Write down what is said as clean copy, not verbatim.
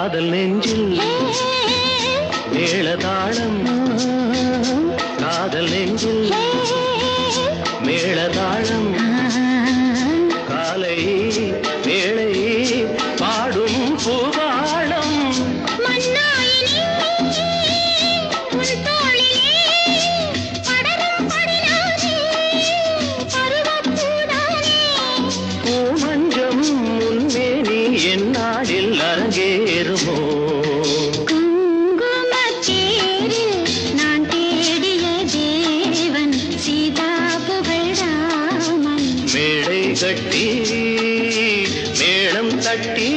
காதல் நெஞ்சில் மேளதாளம் காதல் நெஞ்சில் மேளதாளம் காலை வேளை பாடும் பூபாளம் பூமஞ்சம் முன்மேனி என்னாடில் அரங்கேறுமோ மேடை கட்டி மேளம் தட்டி